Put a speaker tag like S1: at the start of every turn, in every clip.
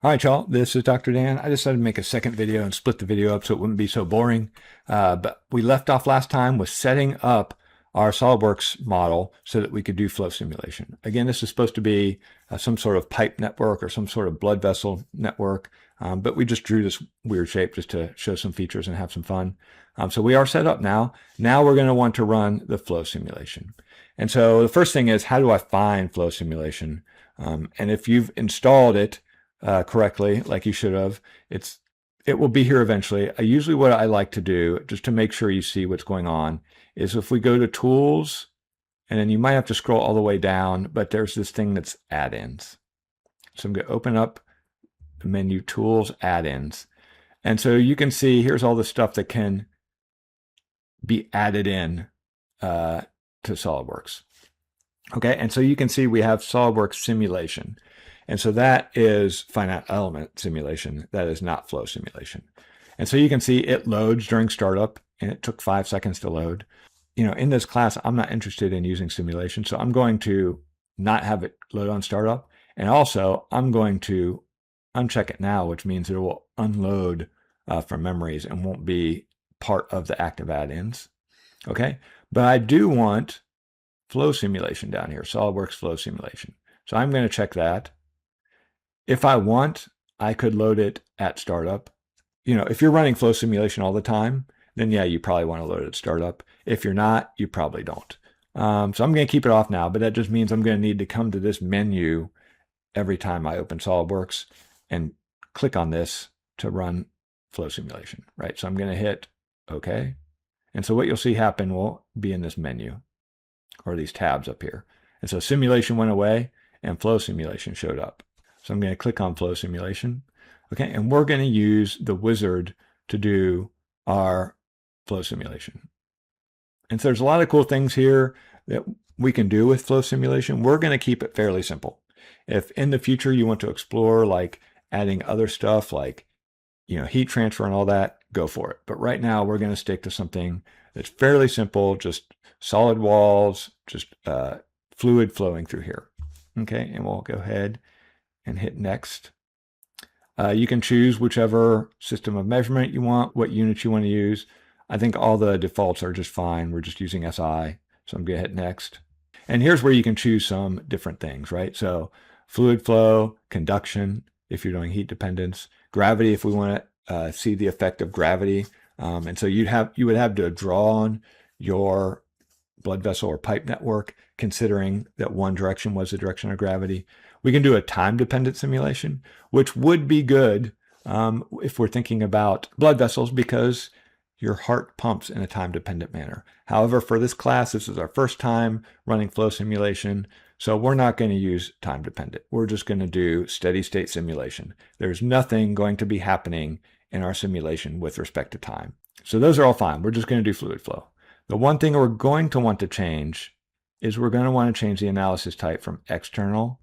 S1: All right, y'all, this is Dr. Dan. I decided to make a second video and split the video up so it wouldn't be so boring. But we left off last time with setting up our SOLIDWORKS model so that we could do flow simulation. Again, this is supposed to be some sort of pipe network or some sort of blood vessel network, but we just drew this weird shape just to show some features and have some fun. So we are set up now. Now we're going to want to run the flow simulation. And so the first thing is, how do I find flow simulation? And if you've installed it correctly, like you should have, it will be here eventually. Usually what I like to do, just to make sure you see what's going on, is if we go to Tools, and then you might have to scroll all the way down, but there's this thing that's Add-ins. So I'm going to open up the menu Tools, Add-ins. And so you can see here's all the stuff that can be added in to SOLIDWORKS. Okay, and so you can see we have SOLIDWORKS simulation. And so that is finite element simulation. That is not flow simulation. And so you can see it loads during startup, and it took 5 seconds to load. You know, in this class, I'm not interested in using simulation, so I'm going to not have it load on startup. And also, I'm going to uncheck it now, which means it will unload from memories and won't be part of the active add-ins. Okay, but I do want flow simulation down here, SOLIDWORKS flow simulation. So I'm going to check that. If I want, I could load it at startup. You know, if you're running flow simulation all the time, then yeah, you probably want to load it at startup. If you're not, you probably don't. So I'm going to keep it off now, but that just means I'm going to need to come to this menu every time I open SOLIDWORKS and click on this to run flow simulation, right? So I'm going to hit OK. And so what you'll see happen will be in this menu or these tabs up here. And so simulation went away and flow simulation showed up. So I'm going to click on flow simulation. Okay, and we're going to use the wizard to do our flow simulation. And so there's a lot of cool things here that we can do with flow simulation. We're going to keep it fairly simple. If in the future you want to explore like adding other stuff like, you know, heat transfer and all that, go for it. But right now we're going to stick to something that's fairly simple, just solid walls, just fluid flowing through here. Okay, and we'll go ahead and hit next. You can choose whichever system of measurement you want, what units you want to use. I think all the defaults are just fine. We're just using SI. So I'm going to hit next. And here's where you can choose some different things, right? So fluid flow, conduction, if you're doing heat dependence, gravity, if we want to see the effect of gravity. And so you would have to draw on your blood vessel or pipe network, considering that one direction was the direction of gravity. We can do a time-dependent simulation, which would be good if we're thinking about blood vessels because your heart pumps in a time-dependent manner. However, for this class, this is our first time running flow simulation, so we're not going to use time-dependent. We're just going to do steady-state simulation. There's nothing going to be happening in our simulation with respect to time. So those are all fine. We're just going to do fluid flow. The one thing we're going to want to change is we're going to want to change the analysis type from external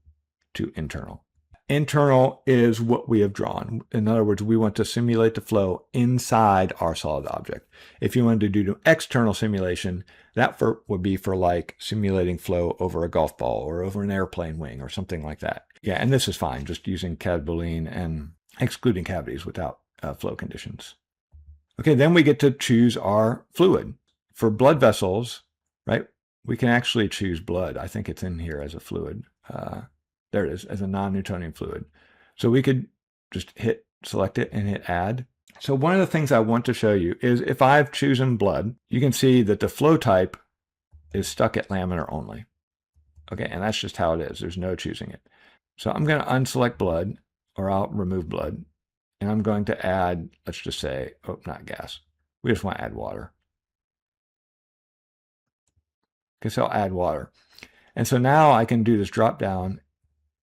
S1: to internal. Internal is what we have drawn. In other words, we want to simulate the flow inside our solid object. If you wanted to do external simulation, that would be for like simulating flow over a golf ball or over an airplane wing or something like that. Yeah, and this is fine, just using CAD Boolean and excluding cavities without flow conditions. Okay, then we get to choose our fluid. For blood vessels, right, we can actually choose blood. I think it's in here as a fluid. There it is, as a non-Newtonian fluid. So we could just select it and hit add. So one of the things I want to show you is if I've chosen blood, you can see that the flow type is stuck at laminar only. Okay, and that's just how it is. There's no choosing it. So I'm going to unselect blood, or I'll remove blood, and I'm going to add, let's just say, oh, not gas. We just want to add water. Okay, so I'll add water. And so now I can do this drop down,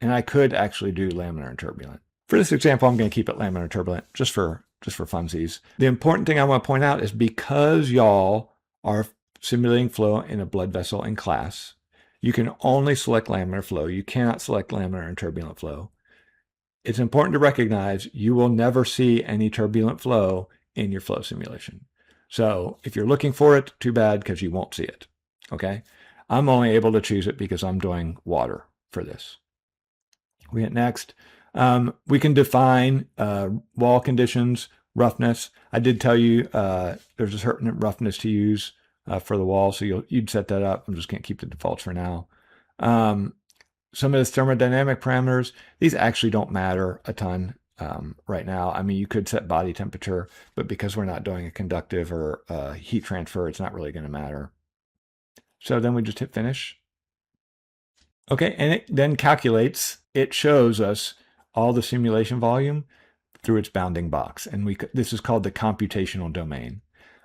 S1: and I could actually do laminar and turbulent. For this example, I'm going to keep it laminar and turbulent just for funsies. The important thing I want to point out is because y'all are simulating flow in a blood vessel in class, you can only select laminar flow. You cannot select laminar and turbulent flow. It's important to recognize you will never see any turbulent flow in your flow simulation. So if you're looking for it, too bad, because you won't see it. Okay, I'm only able to choose it because I'm doing water for this. We hit next. We can define wall conditions, roughness. I did tell you there's a certain roughness to use for the wall, so you'd set that up. I'm just going to keep the defaults for now. Some of the thermodynamic parameters, these actually don't matter a ton right now. I mean, you could set body temperature, but because we're not doing a conductive or heat transfer, it's not really going to matter. So then we just hit finish. Okay, and it then calculates, it shows us all the simulation volume through its bounding box. And this is called the computational domain.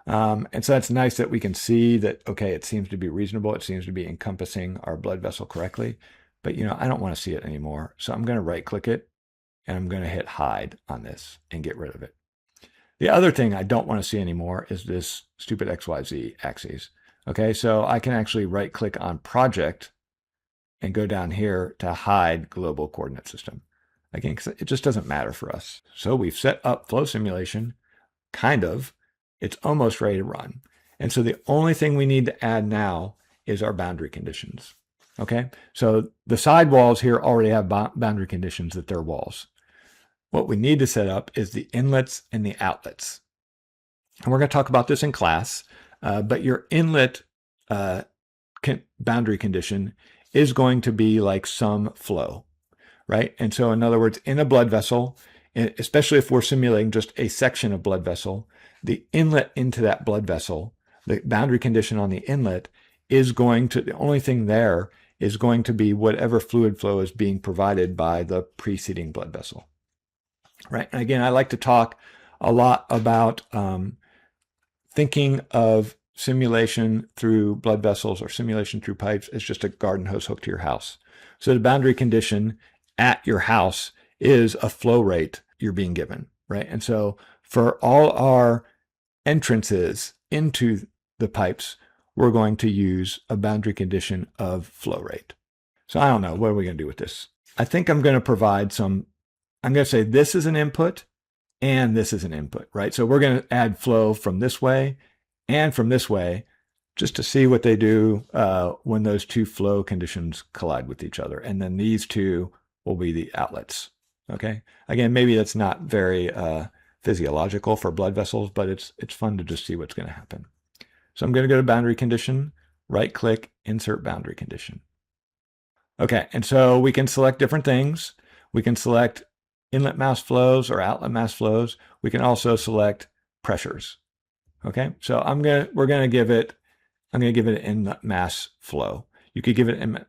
S1: And so that's nice that we can see that, okay, it seems to be reasonable. It seems to be encompassing our blood vessel correctly. But, I don't want to see it anymore. So I'm going to right click it and I'm going to hit hide on this and get rid of it. The other thing I don't want to see anymore is this stupid XYZ axes. Okay, so I can actually right click on project and go down here to hide global coordinate system. Again, because it just doesn't matter for us. So we've set up flow simulation, kind of. It's almost ready to run. And so the only thing we need to add now is our boundary conditions. Okay, so the side walls here already have boundary conditions that they're walls. What we need to set up is the inlets and the outlets. And we're going to talk about this in class, but your inlet boundary condition is going to be like some flow, right? And so in other words, in a blood vessel, especially if we're simulating just a section of blood vessel, the inlet into that blood vessel, the boundary condition on the inlet is going to, the only thing there is going to be whatever fluid flow is being provided by the preceding blood vessel, right? And again, I like to talk a lot about thinking of simulation through blood vessels or simulation through pipes as just a garden hose hooked to your house. So the boundary condition at your house is a flow rate you're being given, right? And so for all our entrances into the pipes, we're going to use a boundary condition of flow rate. So I don't know, what are we going to do with this? I think I'm going to provide some, I'm going to say this is an input and this is an input, right? So we're going to add flow from this way and from this way just to see what they do when those two flow conditions collide with each other. And then these two will be the outlets, okay? Again, maybe that's not very physiological for blood vessels, but it's fun to just see what's going to happen. So I'm going to go to boundary condition, right click, insert boundary condition. Okay, and so we can select different things. We can select inlet mass flows or outlet mass flows. We can also select pressures. Okay, so we're going to give it an inlet mass flow. You could give it inlet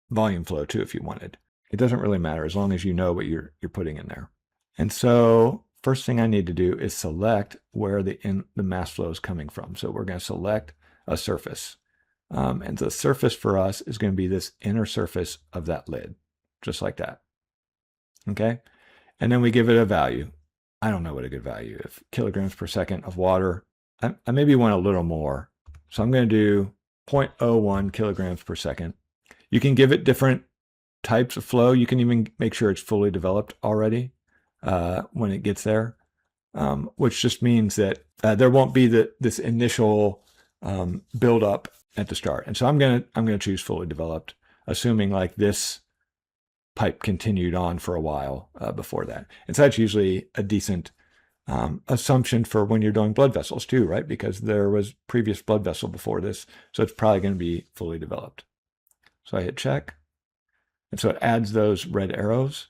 S1: volume flow too if you wanted. It doesn't really matter as long as you know what you're putting in there. And so first thing I need to do is select where the mass flow is coming from. So we're going to select a surface. And the surface for us is going to be this inner surface of that lid, just like that. Okay. And then we give it a value. I don't know what a good value is. Kilograms per second of water. I maybe want a little more. So I'm going to do 0.01 kilograms per second. You can give it different types of flow. You can even make sure it's fully developed already when it gets there, which just means that there won't be this initial buildup at the start. And so I'm gonna choose fully developed, assuming like this pipe continued on for a while before that. And so that's usually a decent assumption for when you're doing blood vessels too, right? Because there was previous blood vessel before this, so it's probably going to be fully developed. So I hit check, and so it adds those red arrows.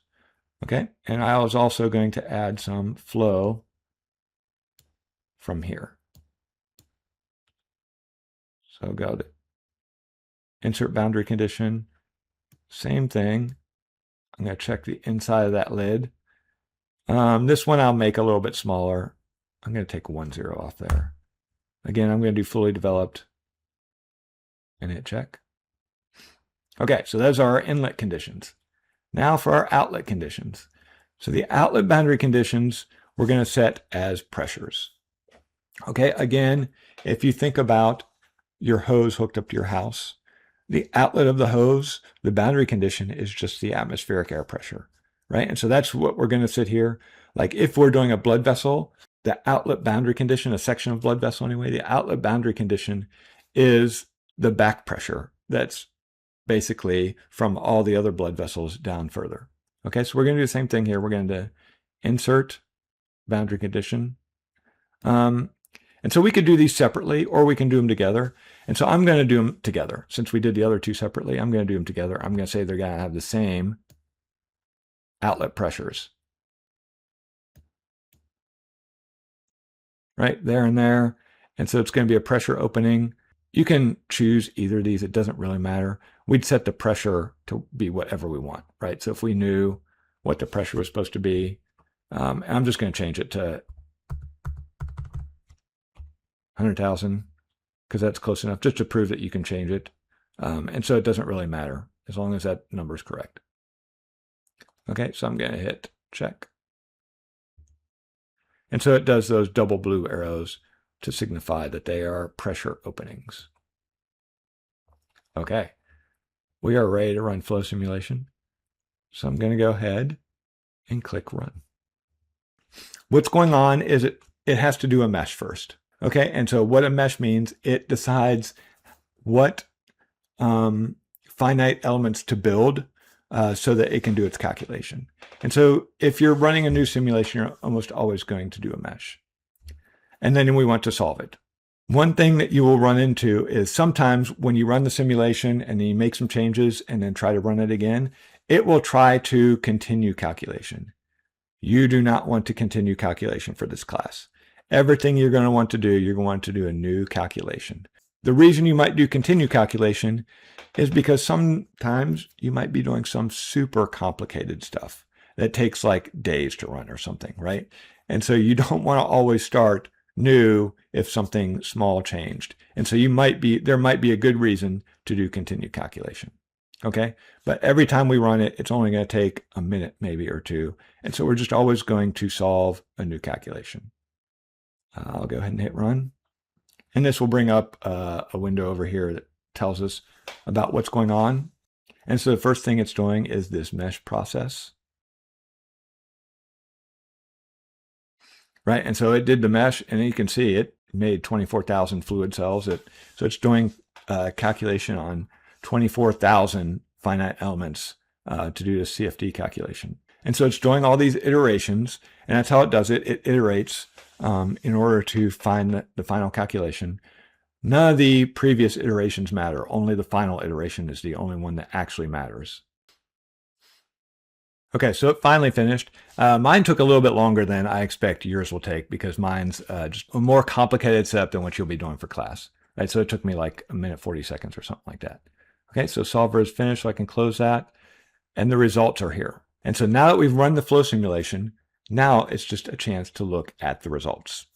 S1: Okay, and I was also going to add some flow from here. So go to insert boundary condition, same thing. I'm going to check the inside of that lid. This one I'll make a little bit smaller. I'm going to take 1 0 off there. Again, I'm going to do fully developed and hit check. Okay, so those are our inlet conditions. Now for our outlet conditions. So the outlet boundary conditions we're going to set as pressures. Okay, again, if you think about your hose hooked up to your house, the outlet of the hose, the boundary condition is just the atmospheric air pressure, right? And so that's what we're going to sit here. Like if we're doing a blood vessel, the outlet boundary condition, a section of blood vessel anyway, the outlet boundary condition is the back pressure that's basically from all the other blood vessels down further. Okay, so we're going to do the same thing here. We're going to insert boundary condition. And so we could do these separately, or we can do them together. And so I'm going to do them together. Since we did the other two separately, I'm going to do them together. I'm going to say they're going to have the same outlet pressures. Right there and there. And so it's going to be a pressure opening. You can choose either of these. It doesn't really matter. We'd set the pressure to be whatever we want, right? So if we knew what the pressure was supposed to be, I'm just going to change it to 100,000 because that's close enough just to prove that you can change it. And so it doesn't really matter as long as that number is correct. Okay, so I'm going to hit check. And so it does those double blue arrows to signify that they are pressure openings. Okay, we are ready to run flow simulation. So I'm going to go ahead and click run. What's going on is it has to do a mesh first. Okay, and so what a mesh means, it decides what finite elements to build so that it can do its calculation. And so if you're running a new simulation, you're almost always going to do a mesh. And then we want to solve it. One thing that you will run into is sometimes when you run the simulation and then you make some changes and then try to run it again, it will try to continue calculation. You do not want to continue calculation for this class. Everything you're going to want to do, you're going to want to do a new calculation. The reason you might do continue calculation is because sometimes you might be doing some super complicated stuff that takes like days to run or something, right? And so you don't want to always start new if something small changed. And so there might be a good reason to do continue calculation. Okay, but every time we run it, it's only going to take a minute maybe or two. And so we're just always going to solve a new calculation. I'll go ahead and hit run. And this will bring up a window over here that tells us about what's going on. And so the first thing it's doing is this mesh process. Right, and so it did the mesh, and you can see it made 24,000 fluid cells. So it's doing calculation on 24,000 finite elements to do the CFD calculation. And so it's doing all these iterations, and that's how it does it. It iterates in order to find the final calculation. None of the previous iterations matter. Only the final iteration is the only one that actually matters. Okay, so it finally finished. Mine took a little bit longer than I expect yours will take because mine's just a more complicated setup than what you'll be doing for class. Right, so it took me like a minute 40 seconds or something like that. Okay, so solver is finished, so I can close that. And the results are here. And so now that we've run the flow simulation, now it's just a chance to look at the results.